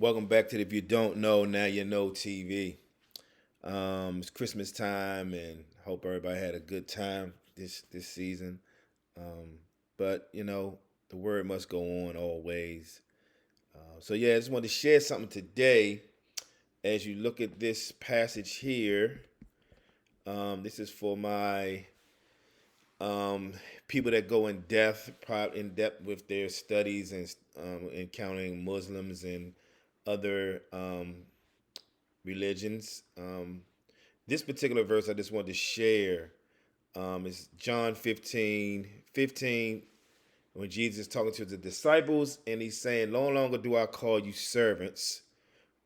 Welcome back to the If You Don't Know, Now You Know TV. It's Christmas time, and hope everybody had a good time this season. Um, but the word must go on always. So yeah, I just wanted to share something today. As you look at this passage here, this is for my um, people that go in depth with their studies and encountering Muslims and other religions. This particular verse I just wanted to share is John 15:15, when Jesus is talking to the disciples and he's saying, "No longer do I call you servants,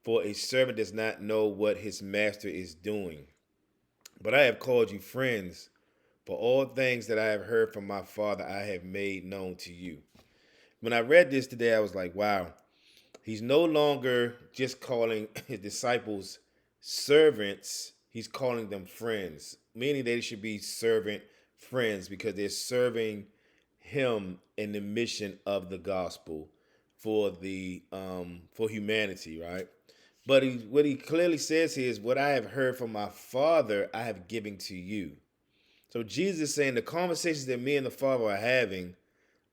for a servant does not know what his master is doing. But I have called you friends, for all things that I have heard from my Father I have made known to you." When I read this today, I was like, wow, he's no longer just calling his disciples servants, he's calling them friends, meaning they should be servant friends because they're serving him in the mission of the gospel for humanity, right? But what he clearly says here is, "What I have heard from my Father, I have given to you." So Jesus is saying the conversations that me and the Father are having,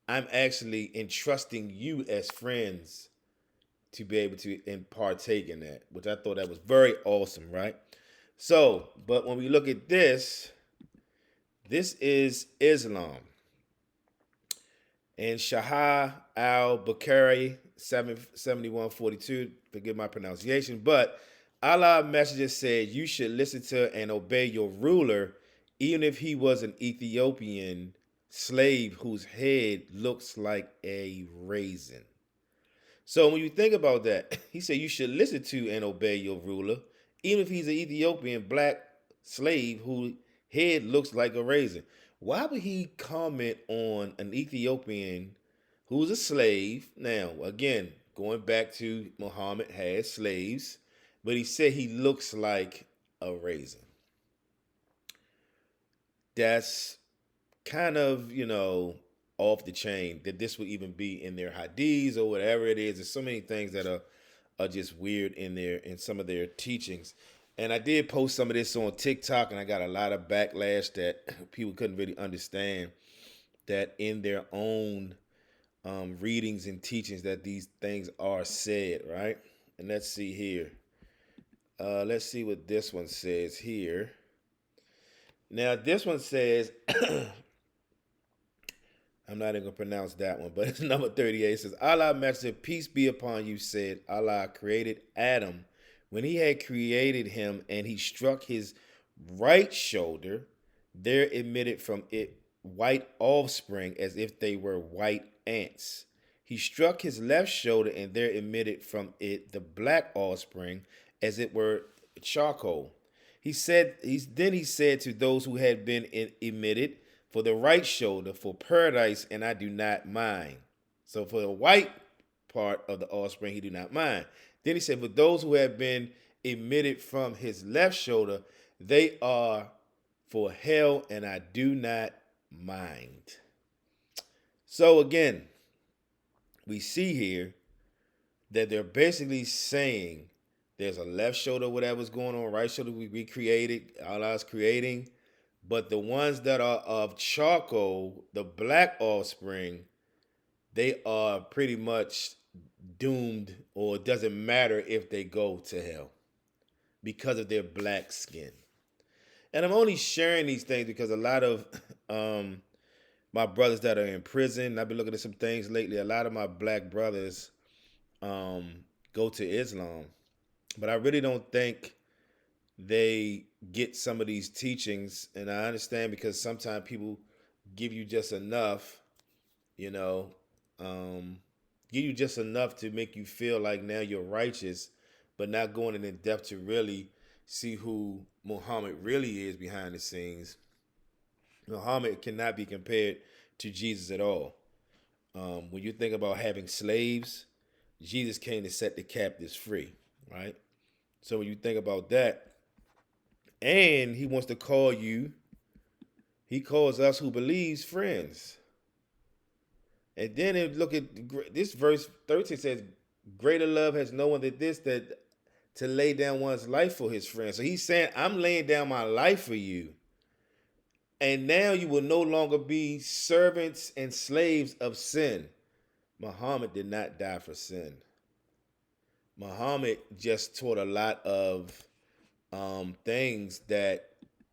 I'm actually entrusting you as friends to be able to partake in that, which I thought that was very awesome, right? So, but when we look at this is Islam. And Shah al Bukhari 77142, forgive my pronunciation, but Allah Messenger said, "You should listen to and obey your ruler, even if he was an Ethiopian slave whose head looks like a raisin." So when you think about that, he said you should listen to and obey your ruler, even if he's an Ethiopian black slave whose head looks like a raisin. Why would he comment on an Ethiopian who's a slave? Now, again, going back to Muhammad had slaves, but he said he looks like a raisin. That's kind of, off the chain that this would even be in their hadiths or whatever it is. There's so many things that are just weird in some of their teachings. And I did post some of this on TikTok, and I got a lot of backlash that people couldn't really understand that in their own readings and teachings that these things are said, right? And let's see here. Let's see what this one says here. Now, this one says, I'm not even gonna pronounce that one, but it's number 38. It says, "Allah Master, peace be upon you, said Allah created Adam. When he had created him and he struck his right shoulder, there emitted from it white offspring as if they were white ants. He struck his left shoulder and there emitted from it the black offspring as it were charcoal. He said to those who had been emitted, for the right shoulder, for paradise, and I do not mind." So for the white part of the offspring, he do not mind. Then he said, for those who have been emitted from his left shoulder, they are for hell, and I do not mind. So again, we see here that they're basically saying there's a left shoulder, whatever's going on, right shoulder we created, Allah's creating. But the ones that are of charcoal, the black offspring, they are pretty much doomed, or it doesn't matter if they go to hell because of their black skin. And I'm only sharing these things because a lot of my brothers that are in prison, I've been looking at some things lately. A lot of my black brothers go to Islam, but I really don't think they get some of these teachings. And I understand because sometimes people give you just enough, you know, um, give you just enough to make you feel like now you're righteous, but not going in depth to really see who Muhammad really is behind the scenes. Muhammad cannot be compared to Jesus at all. When you think about having slaves, Jesus came to set the captives free, right? So when you think about that, and he wants to call you, he calls us who believes friends. And then look at this verse 13 says, Greater love has no one than this, that to lay down one's life for his friend. So he's saying, I'm laying down my life for you. And now you will no longer be servants and slaves of sin. Muhammad did not die for sin. Muhammad just taught a lot of things that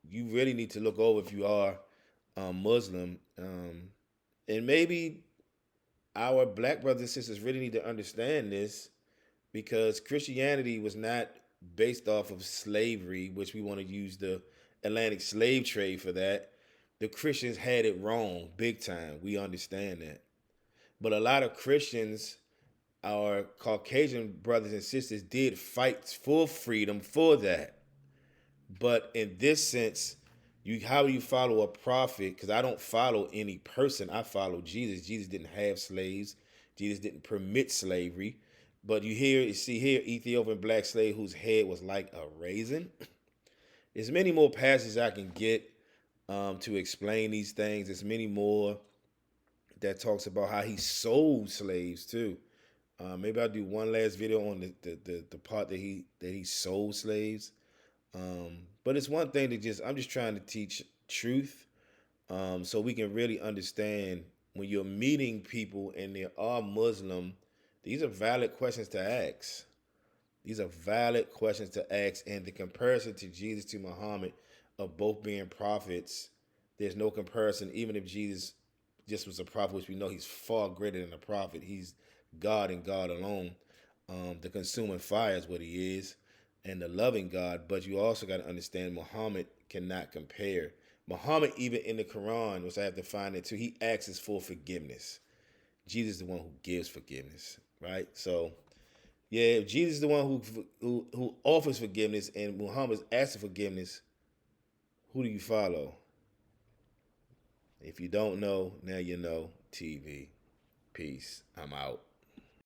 you really need to look over if you are Muslim. And maybe our black brothers and sisters really need to understand this, because Christianity was not based off of slavery, which we want to use the Atlantic slave trade for that. The Christians had it wrong big time. We understand that. But a lot of Christians, our Caucasian brothers and sisters, did fight for freedom for that. But in this sense, how do you follow a prophet? Because I don't follow any person. I follow Jesus. Jesus didn't have slaves. Jesus didn't permit slavery. But you see here, Ethiopian black slave whose head was like a raisin. There's many more passages I can get to explain these things. There's many more that talks about how he sold slaves too. Maybe I'll do one last video on the part that he sold slaves. But it's one thing to I'm just trying to teach truth, so we can really understand when you're meeting people and they are Muslim. These are valid questions to ask. These are valid questions to ask, and the comparison to Jesus to Muhammad of both being prophets, there's no comparison. Even if Jesus just was a prophet, which we know he's far greater than a prophet. He's God and God alone. The consuming fire is what he is, and the loving God. But you also got to understand Muhammad cannot compare. Muhammad, even in the Quran, which I have to find it too, he asks for forgiveness. Jesus is the one who gives forgiveness, right? So, yeah, if Jesus is the one who offers forgiveness and Muhammad's asking forgiveness, who do you follow? If you don't know, now you know. TV. Peace. I'm out.